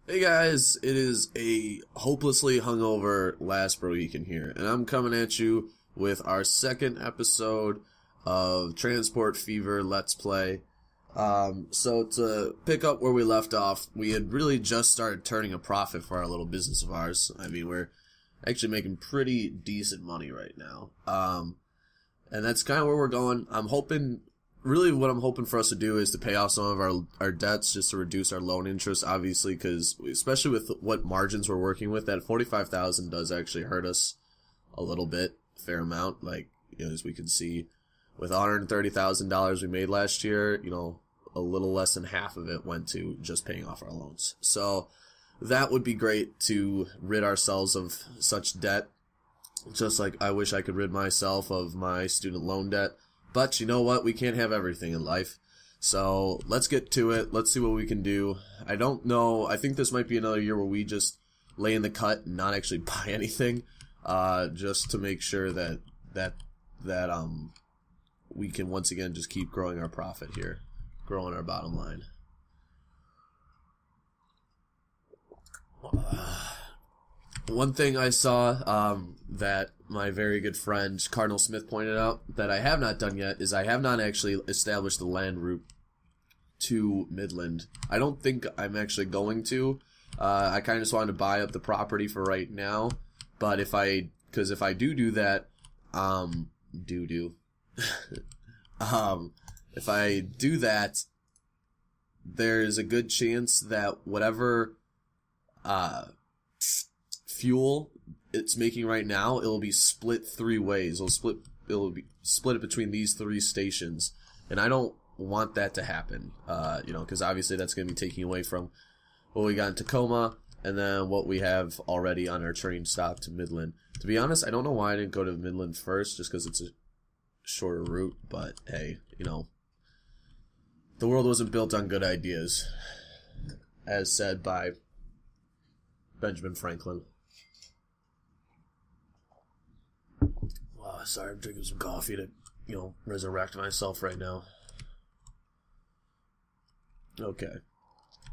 Hey guys, it is a hopelessly hungover last weekend here, and I'm coming at you with our second episode of Transport Fever Let's Play. So to pick up where we left off, we had really just started turning a profit for our little business of ours. I mean, we're actually making pretty decent money right now. And that's kind of where we're going. Really what I'm hoping for us to do is to pay off some of our debts just to reduce our loan interest, obviously, because especially with what margins we're working with, that 45,000 does actually hurt us a little bit, fair amount. Like, as we can see, with $130,000 we made last year, a little less than half of it went to just paying off our loans. So that would be great to rid ourselves of such debt, just like I wish I could rid myself of my student loan debt. But you know what? We can't have everything in life. So let's get to it. Let's see what we can do. I don't know. I think this might be another year where we just lay in the cut and not actually buy anything, just to make sure that we can once again just keep growing our profit here, growing our bottom line. One thing I saw that my very good friend Cardinal Smith pointed out that I have not done yet is I have not actually established the land route to Midland. I don't think I'm actually going to. I kind of just wanted to buy up the property for right now, but if I do that, if I do that, there's a good chance that whatever fuel it's making right now, it'll be split three ways. It'll be split between these three stations, and I don't want that to happen. Because obviously that's going to be taking away from what we got in Tacoma, and then what we have already on our train stop to Midland. To be honest, I don't know why I didn't go to Midland first, just because it's a shorter route. But hey, the world wasn't built on good ideas, as said by Benjamin Franklin. Sorry, I'm drinking some coffee to, resurrect myself right now. Okay.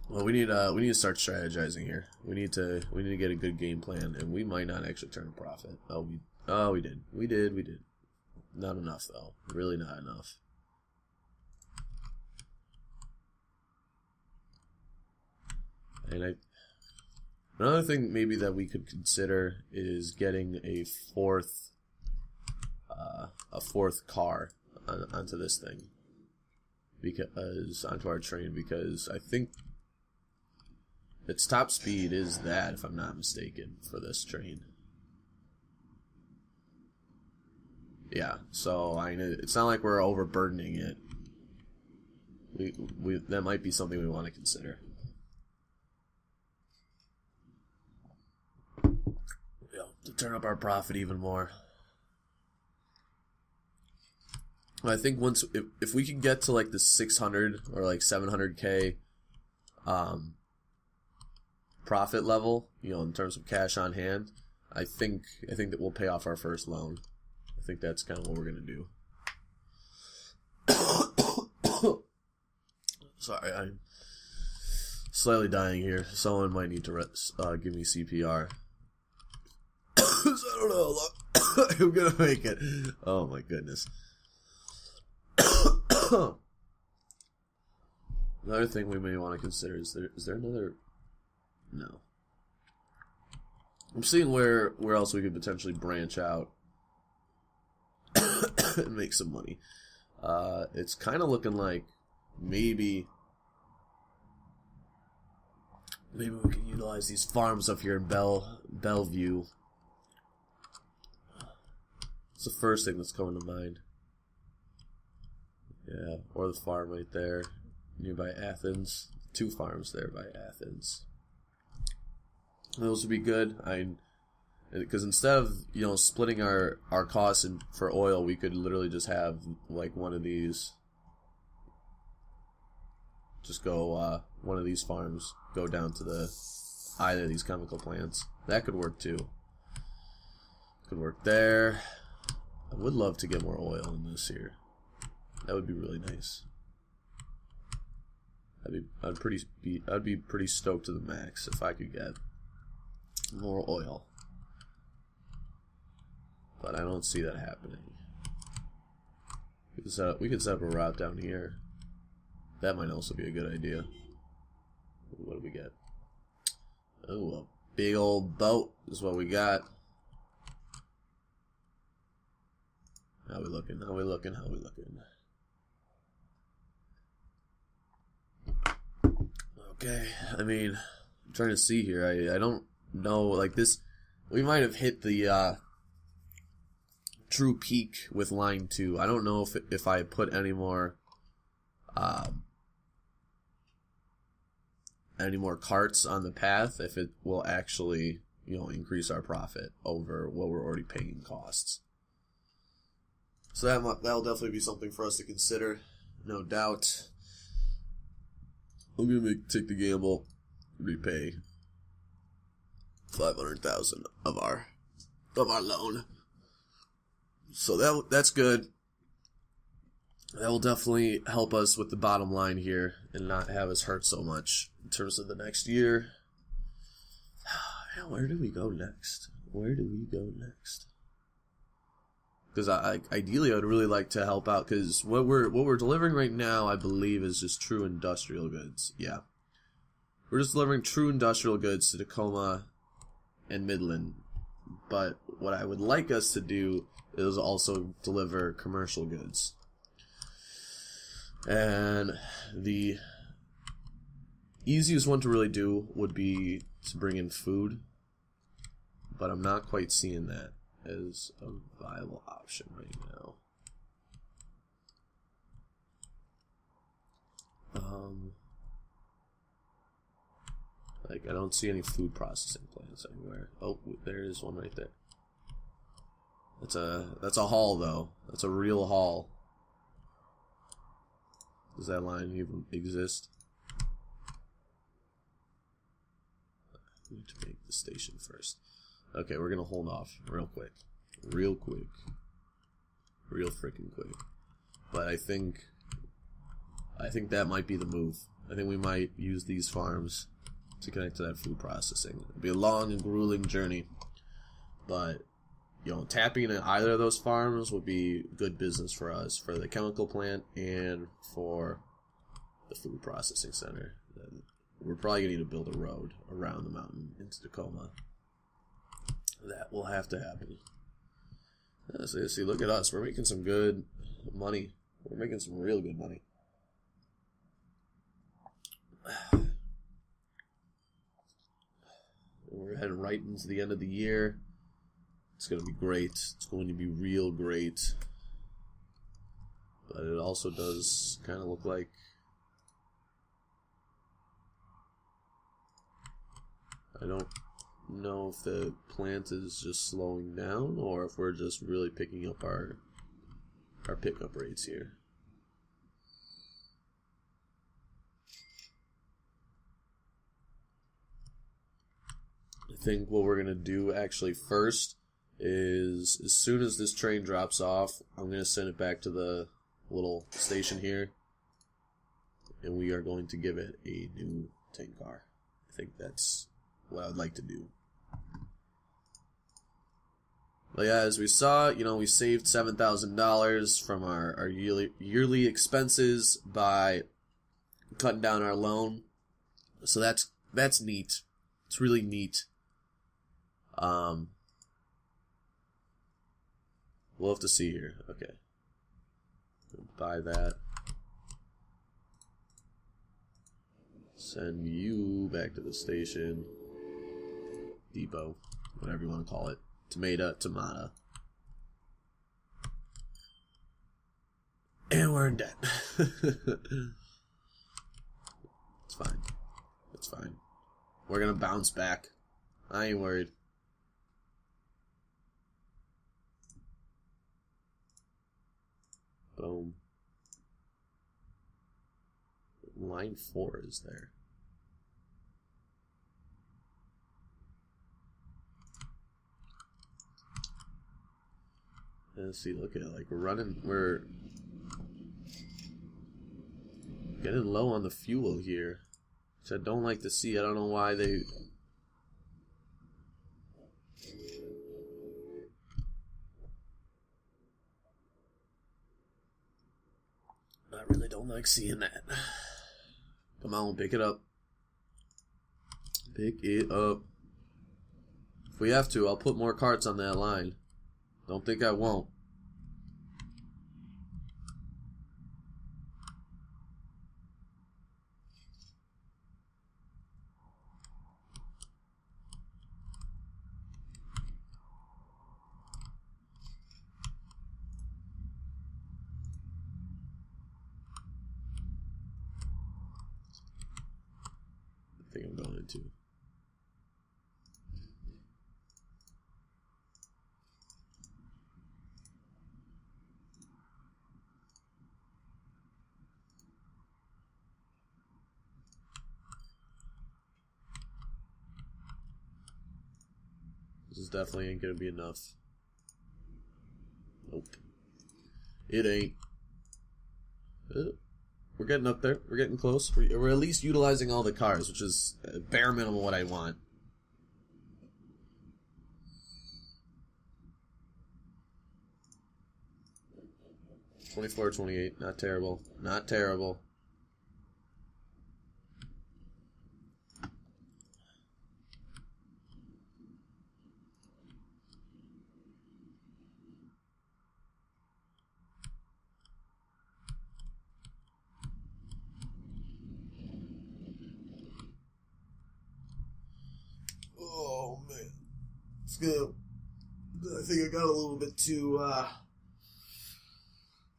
Well, we need to start strategizing here. We need to get a good game plan, and we might not actually turn a profit. We did. We did. Not enough though. Really not enough. And another thing maybe that we could consider is getting a fourth car onto this thing, because onto our train, because I think its top speed is that, if I'm not mistaken, for this train. Yeah, so it's not like we're overburdening it. That might be something we want to consider. To turn up our profit even more. I think if we can get to like the 600 or like 700K profit level, in terms of cash on hand, I think that we'll pay off our first loan. I think that's kind of what we're gonna do. Sorry, I'm slightly dying here. Someone might need to give me CPR. I don't know how long I'm gonna make it. Oh my goodness. Another thing we may want to consider is there another? No. I'm seeing where else we could potentially branch out and make some money. It's kind of looking like maybe we can utilize these farms up here in Bellevue. It's the first thing that's coming to mind. Yeah, or the farm right there, nearby Athens. 2 farms there by Athens. Those would be good. Because instead of splitting our costs for oil, we could literally just have like one of these. Just go one of these farms go down to either of these chemical plants. That could work too. Could work there. I would love to get more oil in this here. That would be really nice. I'd be pretty stoked to the max if I could get more oil. But I don't see that happening. We could set up a route down here. That might also be a good idea. What do we get? Oh, a big old boat is what we got. How we looking? How we looking? How we looking? Okay, I mean, I'm trying to see here. I don't know, like this, we might have hit the true peak with line 2. I don't know if I put any more carts on the path, if it will actually, you know, increase our profit over what we're already paying in costs. So that'll definitely be something for us to consider, no doubt. I'm gonna take the gamble, repay 500,000 of our loan. So that's good. That will definitely help us with the bottom line here and not have us hurt so much in terms of the next year. Where do we go next? Where do we go next? Because ideally I would really like to help out, because what we're delivering right now, I believe, is just true industrial goods. Yeah, we're just delivering true industrial goods to Tacoma and Midland. But what I would like us to do is also deliver commercial goods. And the easiest one to really do would be to bring in food, but I'm not quite seeing that as a viable option right now. Like, I don't see any food processing plants anywhere. Oh, there is one right there. That's a haul, though. That's a real haul. Does that line even exist? I need to make the station first. Okay, we're gonna hold off real quick. Real quick. Real freaking quick. But I think that might be the move. I think we might use these farms to connect to that food processing. It'll be a long and grueling journey, but you know, tapping into either of those farms would be good business for us, for the chemical plant and for the food processing center. We're probably going to need to build a road around the mountain into Tacoma. That will have to happen. See, look at us. We're making some good money. We're making some real good money. We're heading right into the end of the year. It's going to be great. It's going to be real great. But it also does kind of look like I don't know if the plant is just slowing down or if we're just really picking up our pickup rates here. I think what we're going to do actually first is, as soon as this train drops off, I'm going to send it back to the little station here, and we are going to give it a new tank car. I think that's what I would like to do. But yeah, as we saw, you know, we saved $7,000 from our yearly expenses by cutting down our loan. So that's neat. It's really neat. We'll have to see here. Okay. Buy that. Send you back to the station. Depot. Whatever you want to call it. Tomato. And we're in debt. It's fine. It's fine. We're gonna bounce back. I ain't worried. Boom. Line 4 is there. Let's see, look at it. Like, we're Getting low on the fuel here, which I don't like to see. I don't know why they... I really don't like seeing that. Come on, pick it up. Pick it up. If we have to, I'll put more carts on that line. Don't think I won't. I think I'm going into. This definitely ain't gonna be enough. Nope. It ain't. We're getting up there. We're getting close. We're at least utilizing all the cars, which is bare minimum what I want. $24, $28. Not terrible. Not terrible. Oh man, it's good. I think I got a little bit too,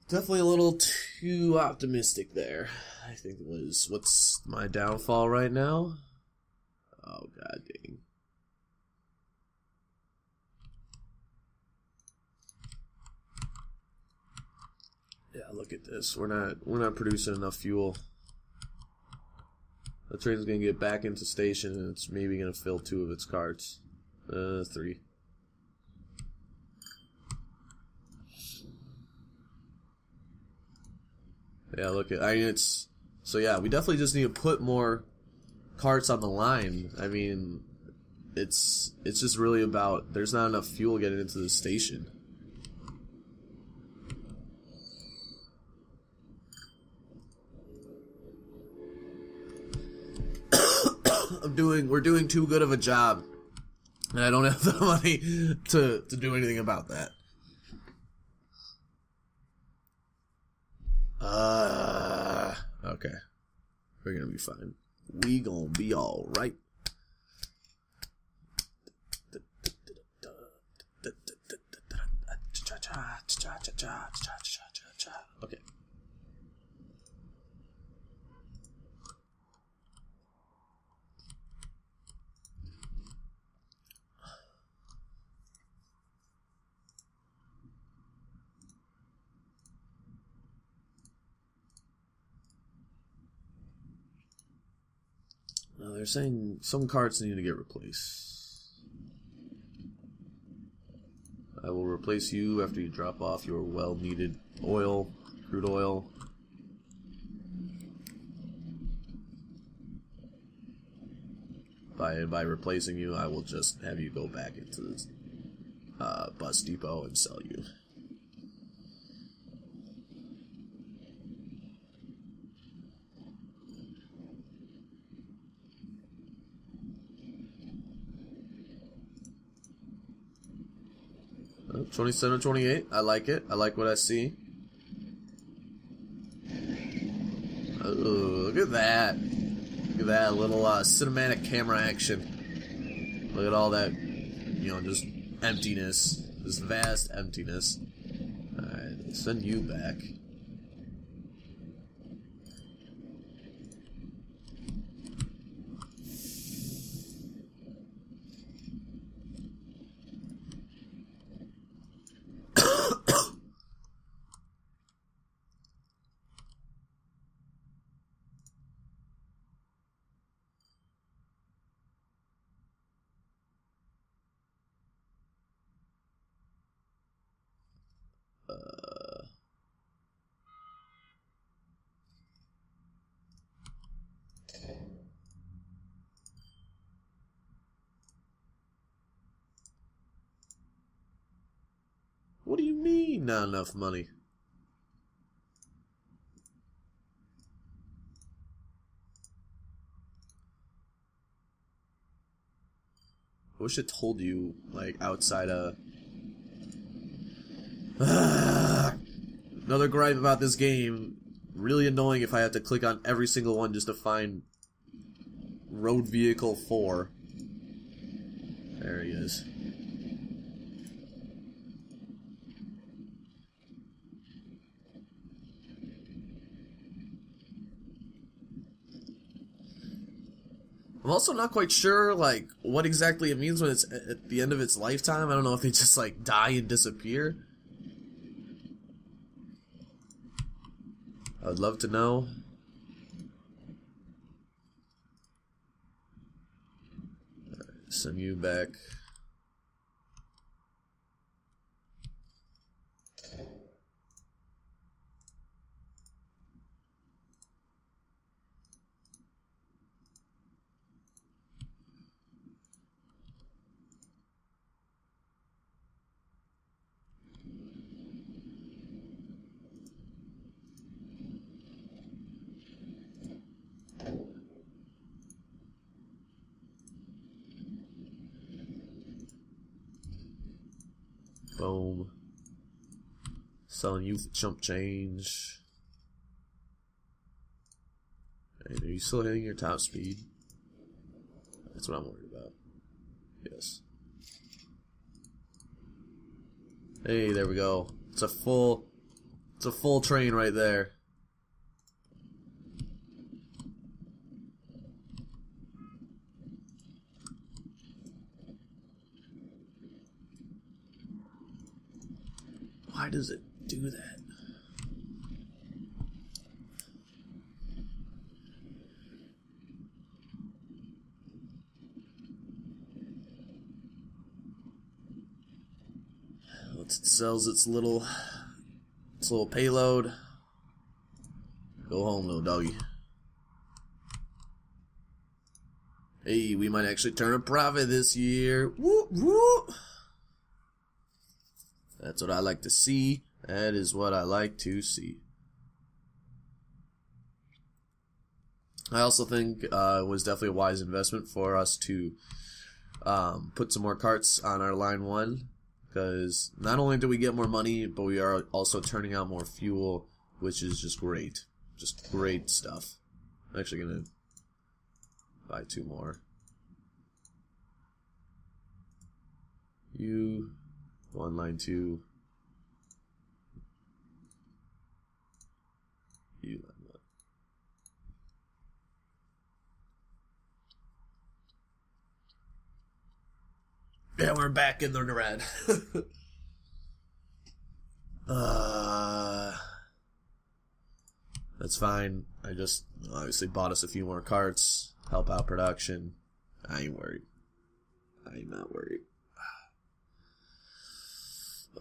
definitely a little too optimistic there. I think it was, what's my downfall right now? Oh god dang. Yeah, look at this. We're not producing enough fuel. The train's gonna get back into station and it's maybe gonna fill 2 of its carts. 3. Yeah, look at, I mean, it's, so yeah, we definitely just need to put more carts on the line. I mean, it's just really about, there's not enough fuel getting into the station. We're doing too good of a job, and I don't have the money to do anything about that. Okay. We're gonna be fine. We gonna be alright. Okay. Now they're saying some carts need to get replaced. I will replace you after you drop off your well-needed oil, crude oil. By replacing you, I will just have you go back into this bus depot and sell you. Oh, 27 or 28. I like it. I like what I see. Oh, look at that. Look at that little cinematic camera action. Look at all that, you know, just emptiness. This vast emptiness. Alright, send you back. do you mean not enough money? I wish it told you, like, outside of... Another gripe about this game. Really annoying if I have to click on every single one just to find Road Vehicle 4. There he is. I'm also not quite sure, like, what exactly it means when it's at the end of its lifetime. I don't know if they just, like, die and disappear. I would love to know. Right, send you back. Boom. Selling youth chump change. And are you still hitting your top speed? That's what I'm worried about. Yes. Hey, there we go. It's a full train right there. Why does it do that? Once it sells its little payload, go home, little doggy. Hey, we might actually turn a profit this year. Whoop whoop. That's what I like to see. That is what I like to see. I also think it was definitely a wise investment for us to put some more carts on our line 1, because not only do we get more money, but we are also turning out more fuel, which is just great. Just great stuff. I'm actually going to buy 2 more. You... One line 2. You line 1. Yeah, we're back in the red. That's fine. I just obviously bought us a few more carts, help out production. I ain't worried. I'm not worried.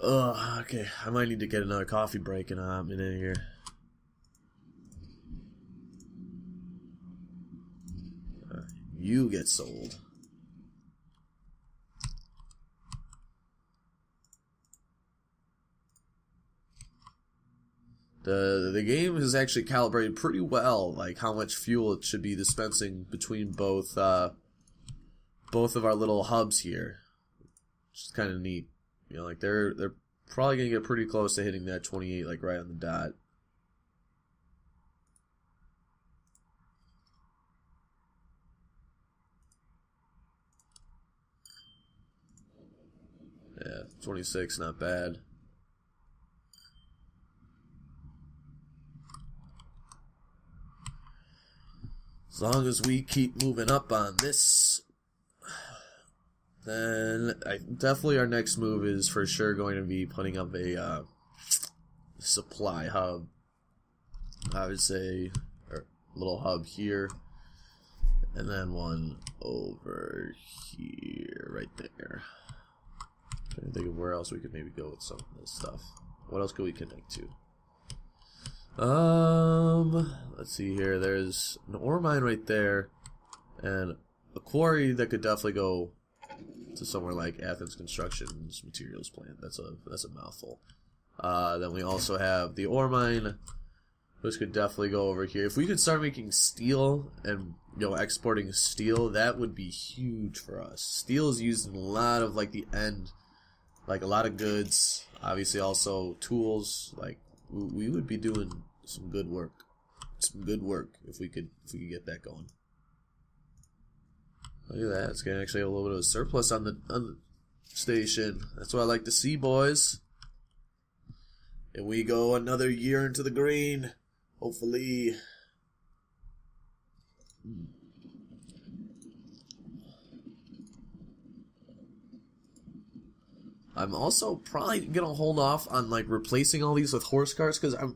Okay. I might need to get another coffee break in a minute here. You get sold. The game is actually calibrated pretty well, like how much fuel it should be dispensing between both of our little hubs here, which is kind of neat. You know, like they're probably gonna get pretty close to hitting that 28, like right on the dot. Yeah, 26, not bad. As long as we keep moving up on this, then definitely our next move is for sure going to be putting up a supply hub. I would say a little hub here, and then one over here, right there. I'm trying to think of where else we could maybe go with some of this stuff. What else could we connect to? Let's see here. There's an ore mine right there, and a quarry that could definitely go to somewhere like Athens Construction's materials plant. That's a mouthful. Then we also have the ore mine, which could definitely go over here. If we could start making steel and exporting steel, that would be huge for us. Steel is used in a lot of like the end, like a lot of goods. Obviously, also tools. Like we would be doing some good work. Some good work if we could get that going. Look at that. It's gonna actually have a little bit of a surplus on the station. That's what I like to see, boys. And we go another year into the green. Hopefully. I'm also probably gonna hold off on like replacing all these with horse cars because if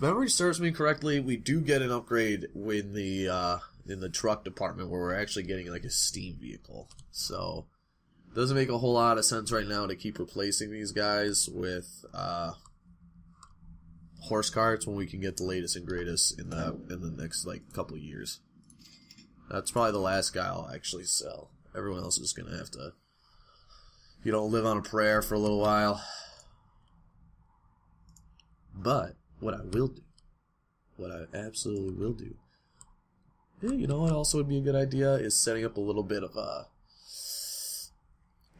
memory serves me correctly, we do get an upgrade in the truck department where we're actually getting like a steam vehicle. So it doesn't make a whole lot of sense right now to keep replacing these guys with horse carts when we can get the latest and greatest in the next like couple of years. That's probably the last guy I'll actually sell. Everyone else is gonna have to, live on a prayer for a little while. But what I will do, what I absolutely will do, you know what also would be a good idea is setting up a little bit of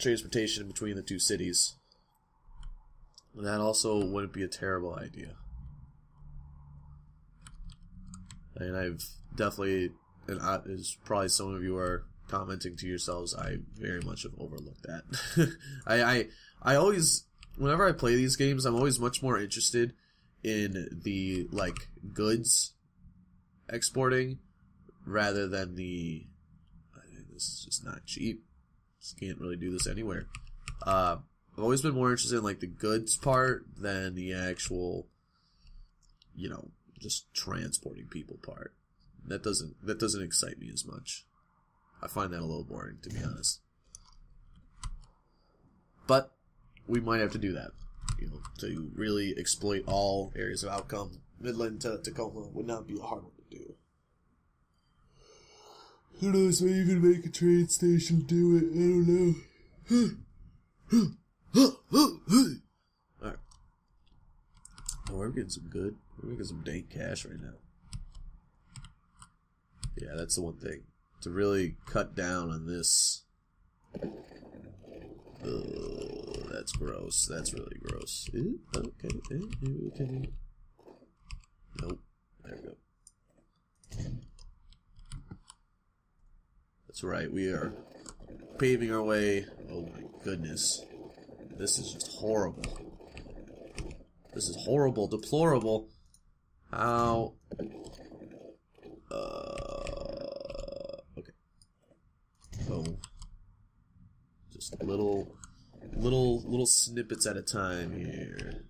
transportation between the two cities. That also wouldn't be a terrible idea. And I've definitely, and as probably some of you are commenting to yourselves, I very much have overlooked that. I always, whenever I play these games, I'm always much more interested in the like goods exporting rather than the this is just not cheap. Just can't really do this anywhere. I've always been more interested in like the goods part than the actual just transporting people part. That doesn't excite me as much. I find that a little boring, to be honest. But we might have to do that, to really exploit all areas of outcome. Midland to Tacoma would not be a hard one to do. Who knows? Maybe even make a train station do it. I don't know. Alright. Oh, we're getting some good. We're getting some dank cash right now. Yeah, that's the one thing. To really cut down on this. That's gross. That's really gross. Okay. Nope. There we go. That's right. We are paving our way. Oh my goodness. This is just horrible. This is horrible. Deplorable. How? Okay. Boom. Just little snippets at a time here.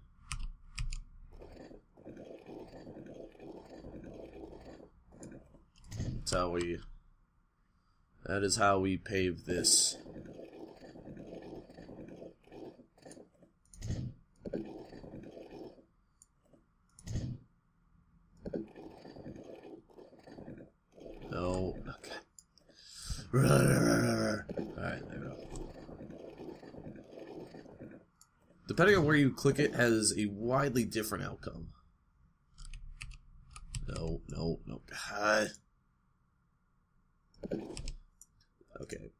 That is how we pave this. No. Okay. Alright, there we go. Depending on where you click it, has a widely different outcome. No. God. Okay.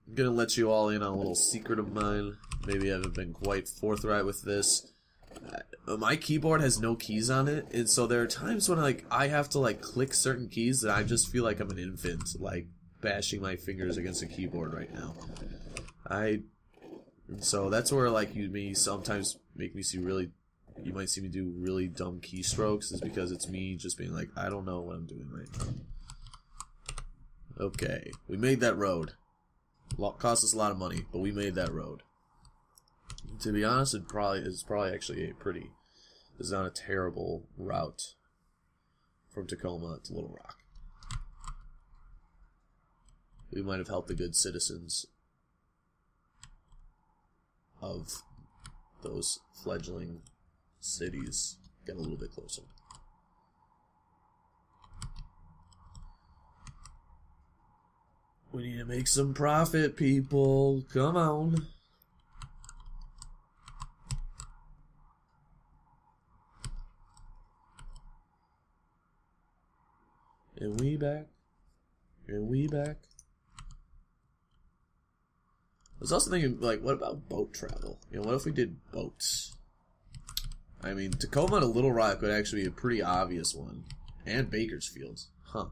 I'm gonna let you all in on a little secret of mine. Maybe I haven't been quite forthright with this. My keyboard has no keys on it, and so there are times when I have to click certain keys that I just feel like I'm an infant, bashing my fingers against a keyboard right now. So that's where you may sometimes make me see you might see me do really dumb keystrokes, is because it's me just being like, I don't know what I'm doing right now. Okay, we made that road. Cost us a lot of money, but we made that road. To be honest, it's probably actually it's not a terrible route from Tacoma to Little Rock. We might have helped the good citizens of those fledgling cities get a little bit closer. We need to make some profit, people. Come on. And we back. And we back. I was also thinking, like, what about boat travel? You know, what if we did boats? I mean, Tacoma to Little Rock would actually be a pretty obvious one. And Bakersfield. Huh.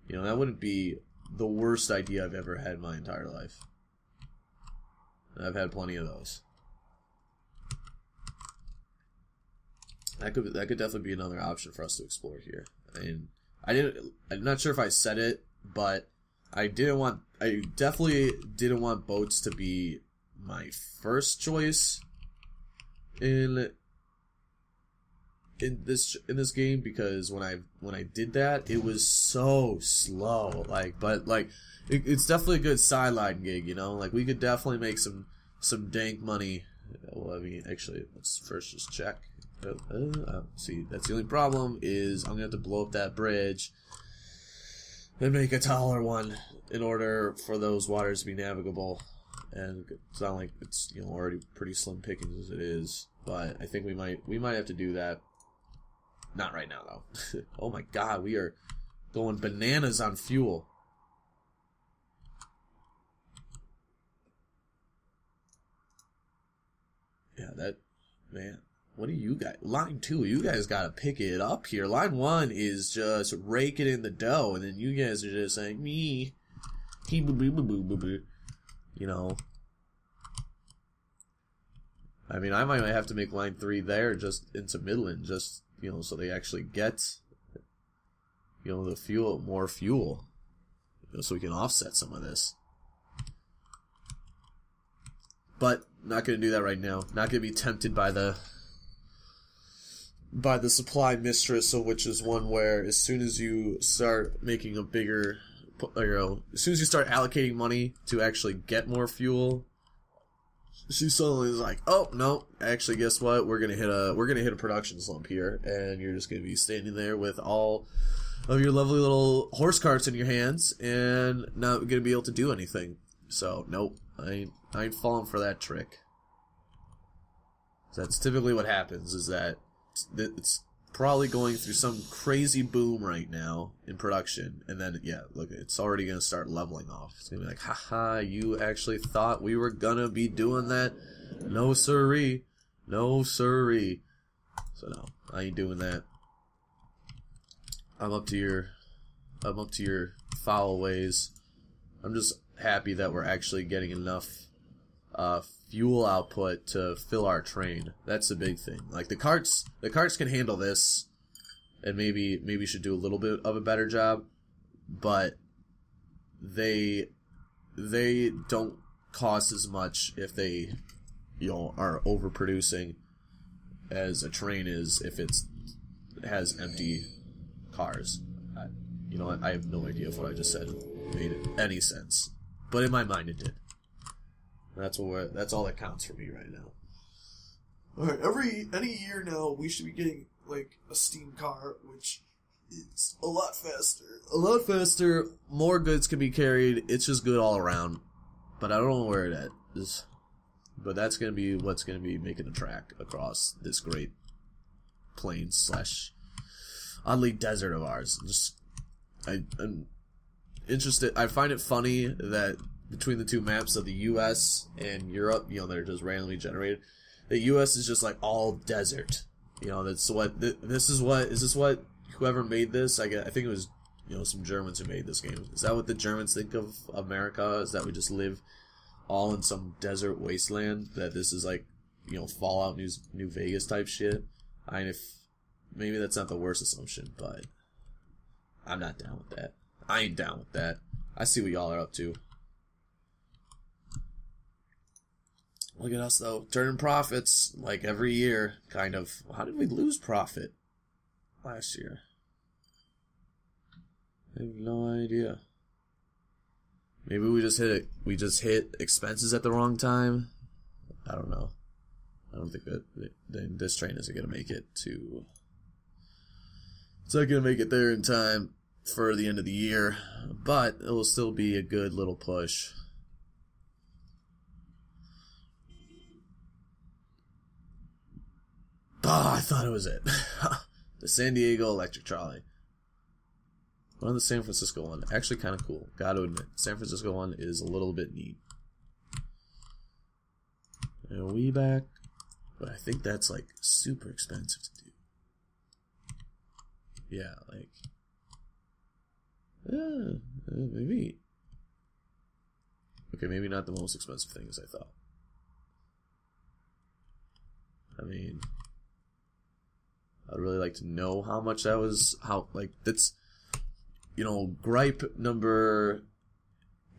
You know, that wouldn't be the worst idea I've ever had in my entire life. I've had plenty of those. That could definitely be another option for us to explore here. I mean, I'm not sure if I said it, but I definitely didn't want boats to be my first choice in this game, because when I did that, it was so slow. It's definitely a good sideline gig, you know. Like, we could definitely make some dank money. Well, I mean, actually, let's first just check. See, that's the only problem, is I'm gonna have to blow up that bridge and make a taller one in order for those waters to be navigable. And it's not like it's, you know, already pretty slim pickings as it is, but I think we might have to do that. Not right now, though. Oh my god, we are going bananas on fuel. Yeah, man. What do you guys... Line 2, you guys gotta pick it up here. Line 1 is just raking in the dough, and then you guys are just like, me. You know. I mean, I might have to make line 3 there, just into Midland, just, you know, so they actually get, you know, more fuel, you know, so we can offset some of this. But not going to do that right now. Not going to be tempted by the supply mistress, of which is one where as soon as you start making a bigger, you know, as soon as you start allocating money to actually get more fuel, she suddenly is like, oh no, actually guess what, we're gonna hit a production slump here, and you're just gonna be standing there with all of your lovely little horse carts in your hands and not gonna be able to do anything. So nope, I ain't falling for that trick. That's typically what happens, is that it's probably going through some crazy boom right now in production, and then, yeah, look, it's already going to start leveling off. It's going to be like, haha, you actually thought we were going to be doing that? No siree. No siree. So no, I ain't doing that. I'm up to your foul ways. I'm just happy that we're actually getting enough fuel output to fill our train. That's the big thing. Like, the carts can handle this, and maybe should do a little bit of a better job, but they don't cost as much if they, you know, are overproducing as a train is if it has empty cars. You know, I have no idea if what I just said made any sense, but in my mind it did. That's all that counts for me right now. Alright, any year now we should be getting like a steam car, which is a lot faster. A lot faster, more goods can be carried, it's just good all around. But I don't know where it is. But that's gonna be what's gonna be making the track across this great plains / oddly desert of ours. I'm interested. I find it funny that between the two maps of the U.S. and Europe, you know, they're just randomly generated. The U.S. is just like all desert. You know, that's what this is what whoever made this? I think it was, you know, some Germans who made this game. Is that what the Germans think of America? Is that we just live all in some desert wasteland? That this is like, you know, Fallout New Vegas type shit? Maybe that's not the worst assumption, but I'm not down with that. I ain't down with that. I see what y'all are up to. Look at us, though. Turning profits, like every year, kind of. How did we lose profit last year? I have no idea. Maybe we just hit it. We just hit expenses at the wrong time. I don't know. I don't think that this train isn't going to make it to... It's not going to make it there in time for the end of the year, but it will still be a good little push. Oh, I thought it was it. The San Diego Electric Trolley. One of the San Francisco one. Actually kind of cool. Gotta admit. San Francisco one is a little bit neat. And we back. But I think that's like super expensive to do. Yeah, like... maybe. Okay, maybe not the most expensive thing as I thought. I mean... I'd really like to know how much that was. How, like, that's... You know, gripe number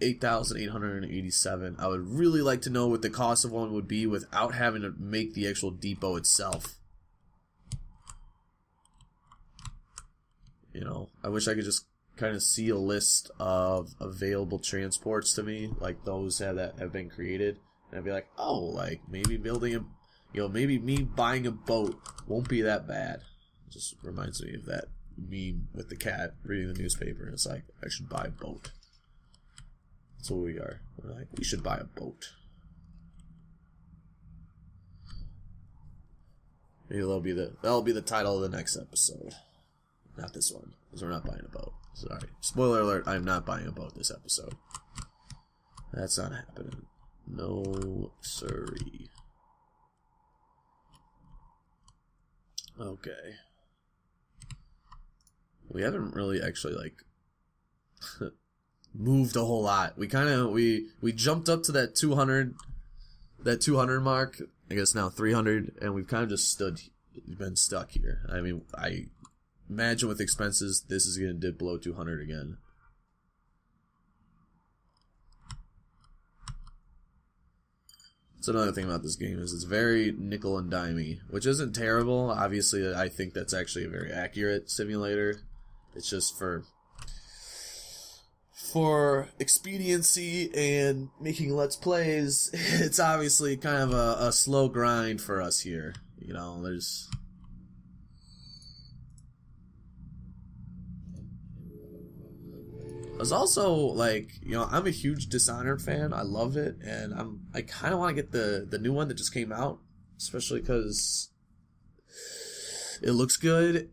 8,887. I would really like to know what the cost of one would be without having to make the actual depot itself. You know, I wish I could just kind of see a list of available transports to me, like those that have been created, and I'd be like, oh, like maybe building a, you know, maybe me buying a boat won't be that bad. It just reminds me of that meme with the cat reading the newspaper, and it's like, I should buy a boat. That's what we are. We're like, we should buy a boat. Maybe that'll be the title of the next episode. Not this one, because we're not buying a boat. Sorry. Spoiler alert, I'm not buying a boat this episode. That's not happening. No siree. Okay. We haven't really actually, like, moved a whole lot. We kind of, we jumped up to that 200 mark, I guess now 300, and we've kind of just been stuck here. I mean, I imagine with expenses, this is going to dip below 200 again. That's another thing about this game, is it's very nickel and dimey, which isn't terrible. Obviously, I think that's actually a very accurate simulator. It's just for expediency and making Let's Plays, it's obviously kind of a slow grind for us here. You know, there's... I was also, like, you know, I'm a huge Dishonored fan. I love it, and I kind of want to get the new one that just came out, especially because it looks good,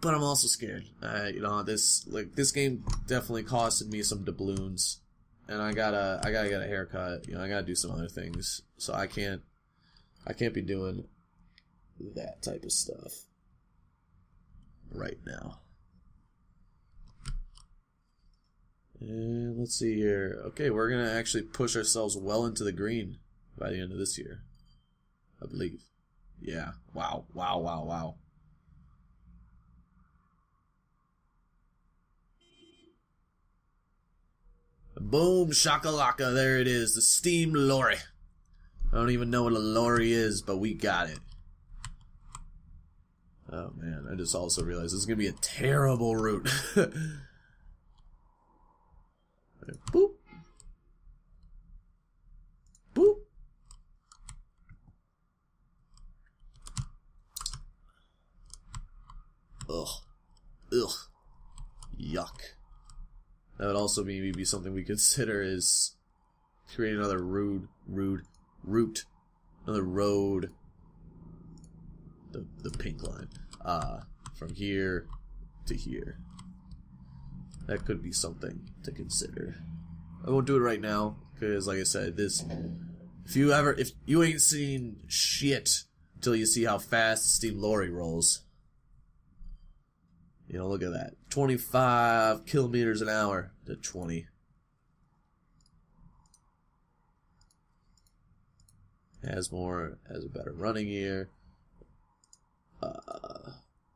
but I'm also scared. You know, this game definitely costed me some doubloons, and I gotta get a haircut. You know, I gotta do some other things, so I can't be doing that type of stuff right now. And let's see here. Okay, we're going to actually push ourselves well into the green by the end of this year, I believe. Yeah. Wow. Wow, wow, wow. Boom, shakalaka. There it is. The steam lorry. I don't even know what a lorry is, but we got it. Oh, man. I just also realized this is going to be a terrible route. Boop. Boop. Ugh. Ugh. Yuck. That would also maybe be something we consider is creating another route. Another road. The pink line. From here to here. That could be something to consider. I won't do it right now, because like I said, if you ain't seen shit until you see how fast the steam lorry rolls. You know, look at that. 25 kilometers an hour to 20. Has a better running gear.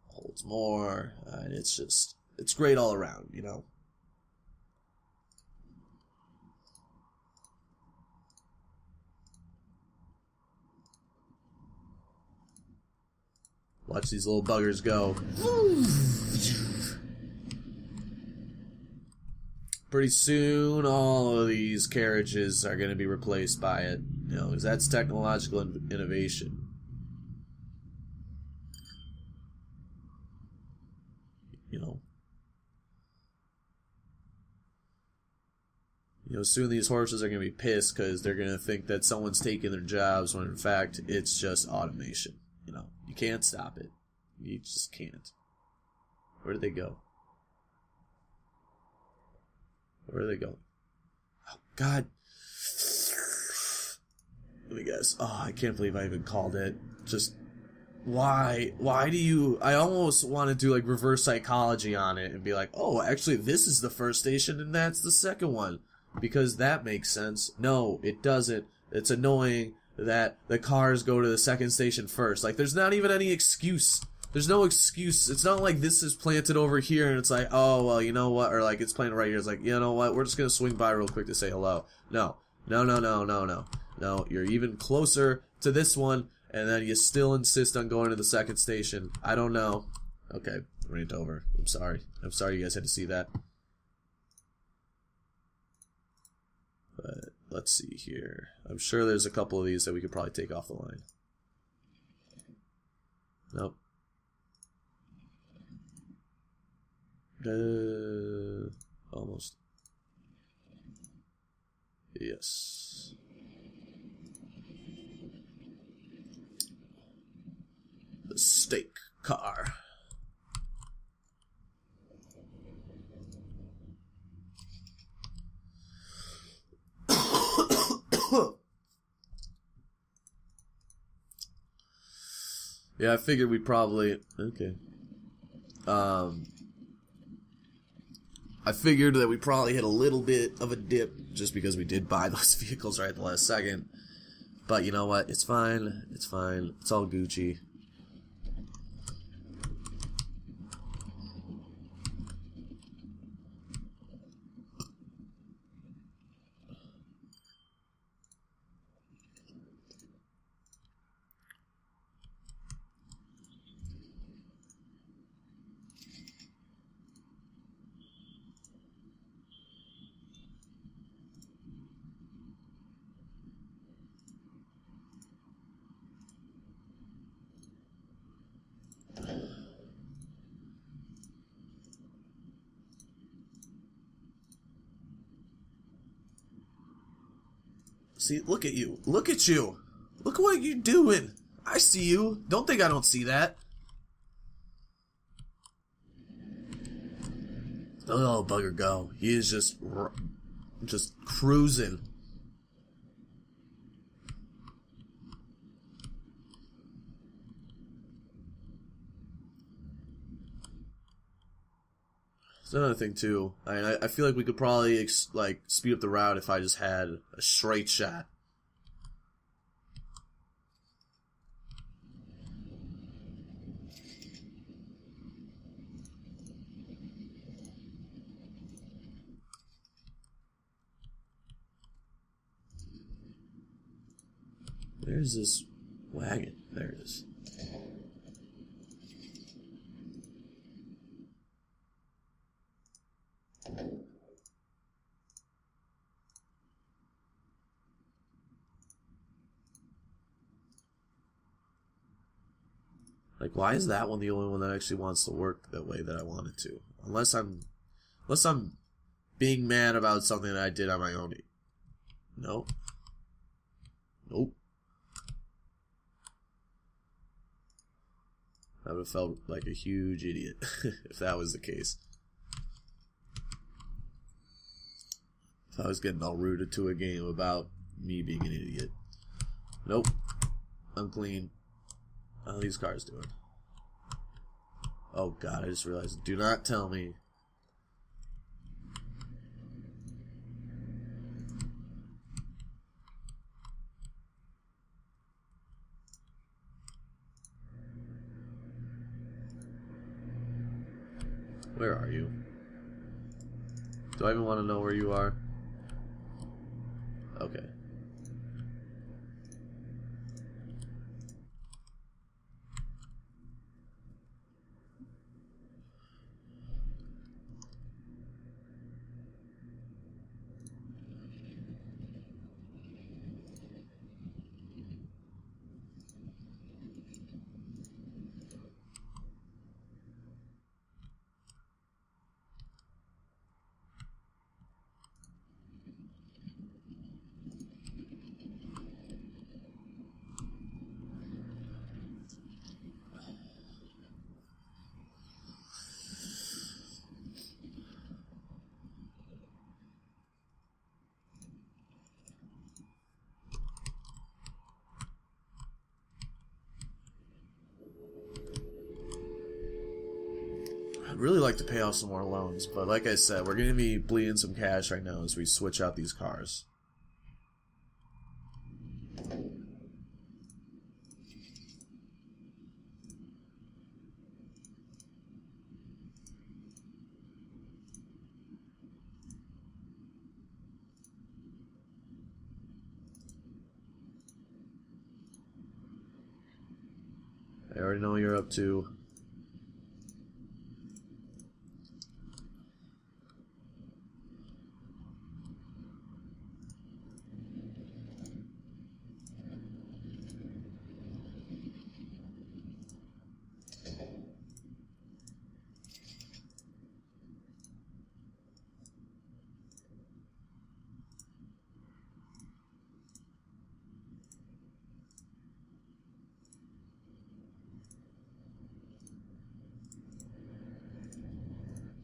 Holds more, and it's great all around, you know. Watch these little buggers go. Pretty soon, all of these carriages are going to be replaced by it, you know, because that's technological innovation. You know. Soon these horses are going to be pissed because they're going to think that someone's taking their jobs when in fact it's just automation. You can't stop it. You just can't. Where did they go? Where are they going? Oh, God. Let me guess. Oh, I can't believe I even called it. Just, why? Why do you... I almost want to do, like, reverse psychology on it and be like, oh, actually, this is the first station and that's the second one. Because that makes sense. No, it doesn't. It's annoying that the cars go to the second station first. Like, there's not even any excuse. There's no excuse. It's not like this is planted over here and it's like, oh, well, you know what? Or, like, it's planted right here. It's like, you know what? We're just going to swing by real quick to say hello. No. No, no, no, no, no. No, you're even closer to this one, and then you still insist on going to the second station. I don't know. Okay, rant over. I'm sorry. I'm sorry you guys had to see that. But let's see here. I'm sure there's a couple of these that we could probably take off the line. Nope. Almost. Yes. The steak car. Yeah, I figured we'd probably... Okay. I figured that we probably hit a little bit of a dip just because we did buy those vehicles right at the last second. But you know what? It's fine. It's fine. It's all Gucci. See, look at you. Look at you. Look at what you're doing. I see you. Don't think I don't see that. Oh, bugger go. He is just cruising. That's another thing too. I feel like we could probably like speed up the route if I just had a straight shot. Where's this wagon? There it is. Like, why is that one the only one that actually wants to work the way that I want it to? Unless I'm being mad about something that I did on my own. No. Nope. I would have felt like a huge idiot if that was the case. If I was getting all rooted to a game about me being an idiot. Nope. Unclean. How are these cars doing? Oh god, I just realized. Do not tell me. Where are you? Do I even want to know where you are? Okay. I'd really like to pay off some more loans, but like I said, we're going to be bleeding some cash right now as we switch out these cars. I already know what you're up to.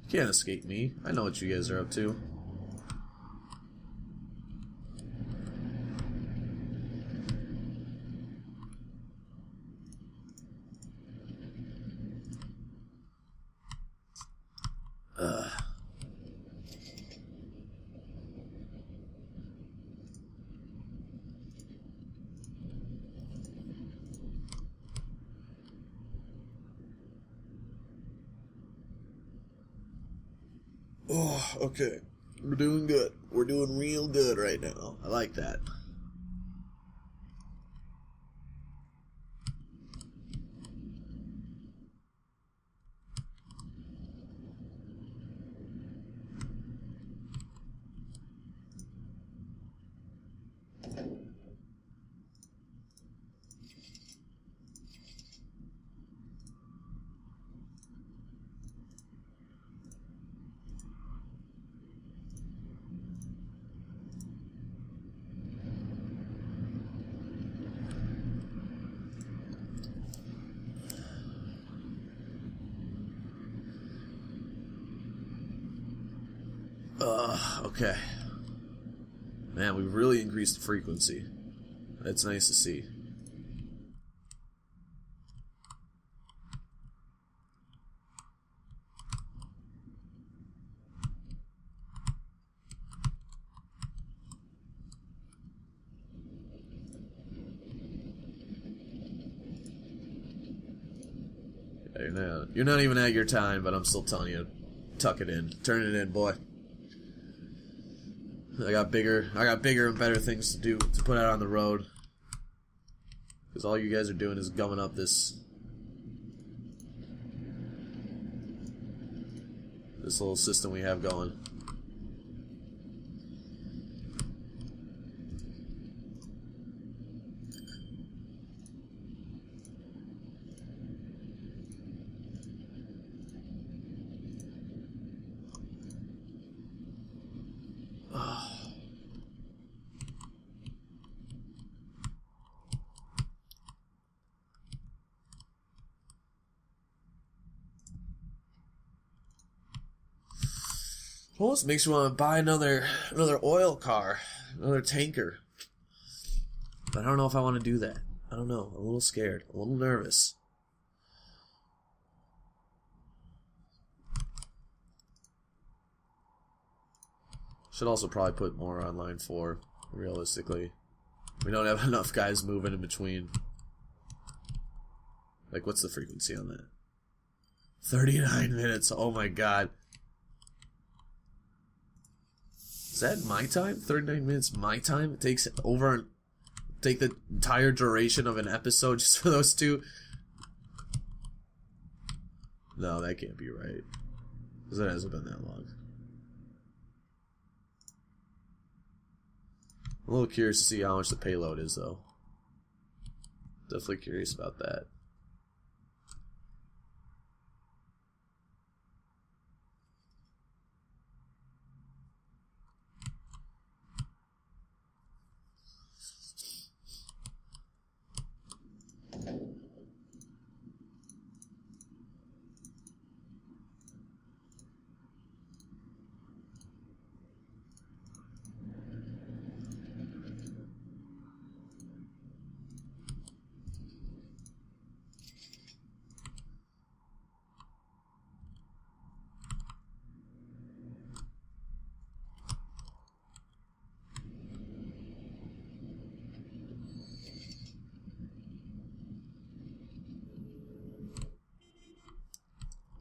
You can't escape me. I know what you guys are up to. Oh, okay. We're doing good. We're doing real good right now. I like that. Okay. Man, we've really increased the frequency. That's nice to see. Yeah, you're not even at your time, but I'm still telling you, tuck it in. Turn it in, boy. I got bigger and better things to do, to put out on the road. Because all you guys are doing is gumming up this little system we have going. Almost makes you want to buy another oil car, another tanker. But I don't know if I want to do that. I don't know. I'm a little scared, a little nervous. Should also probably put more on line 4, realistically. We don't have enough guys moving in between. Like, what's the frequency on that? 39 minutes, oh my god. Is that my time? 39 minutes my time? It takes take the entire duration of an episode just for those two? No, that can't be right. Because it hasn't been that long. I'm a little curious to see how much the payload is, though. Definitely curious about that.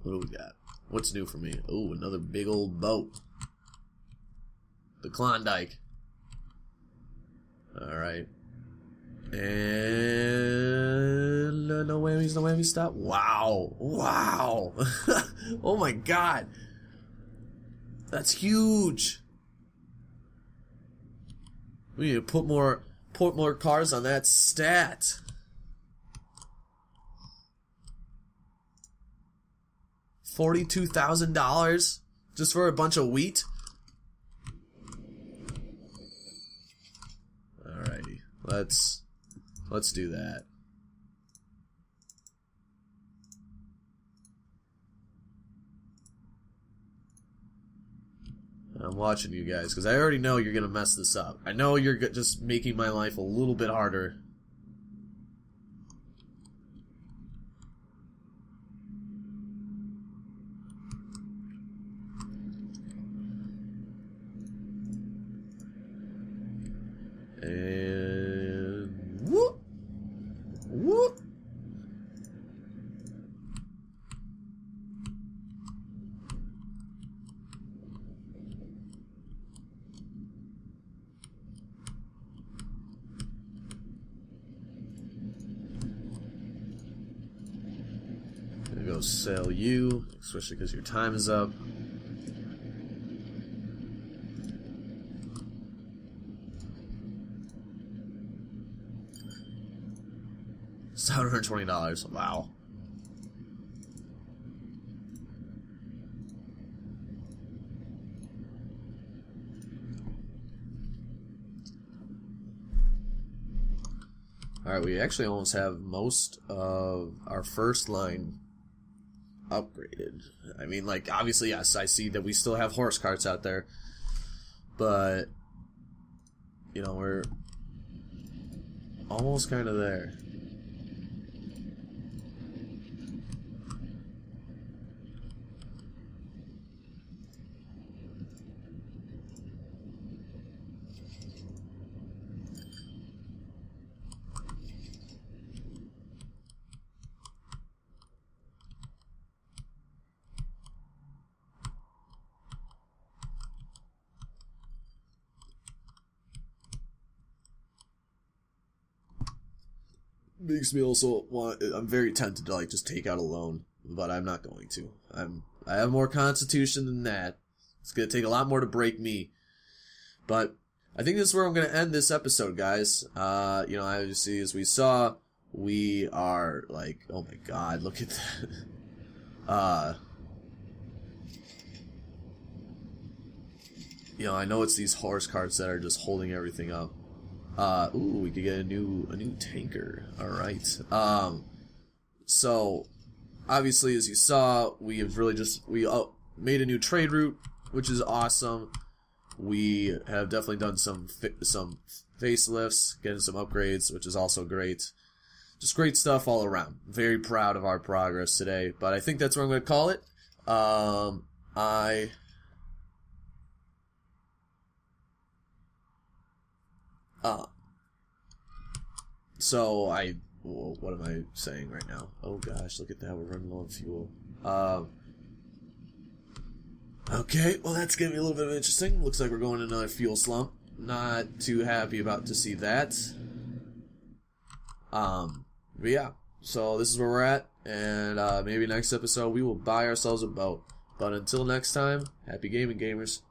What do we got? What's new for me? Oh, another big old boat. The Klondike. Alright. And no whammies, no whammies, stop. Wow. Wow. Oh my god. That's huge. We need to put more cars on that stat. $42,000 just for a bunch of wheat. Alrighty, let's do that. I'm watching you guys because I already know you're gonna mess this up. I know you're just making my life a little bit harder. And whoop, whoop. Gonna go sell you, especially because your time is up. $720. Wow. Alright, we actually almost have most of our first line upgraded. I mean, like, obviously, yes, I see that we still have horse carts out there. But, you know, we're almost kind of there. Makes me also I'm very tempted to like just take out a loan, but I'm not going to. I have more constitution than that. It's gonna take a lot more to break me. But I think this is where I'm gonna end this episode, guys. You know, obviously as we saw, we are like, oh my god, look at that. You know, I know it's these horse carts that are just holding everything up. Ooh, we could get a new tanker. Alright. So, obviously, as you saw, we have really we made a new trade route, which is awesome. We have definitely done some facelifts, getting some upgrades, which is also great. Just great stuff all around. Very proud of our progress today, but I think that's what I'm going to call it. What am I saying right now? Oh gosh, look at that, we're running low on fuel. Okay, well that's gonna be a little bit interesting. Looks like we're going into another fuel slump. Not too happy about to see that. But yeah, so this is where we're at, and maybe next episode we will buy ourselves a boat. But until next time, happy gaming, gamers.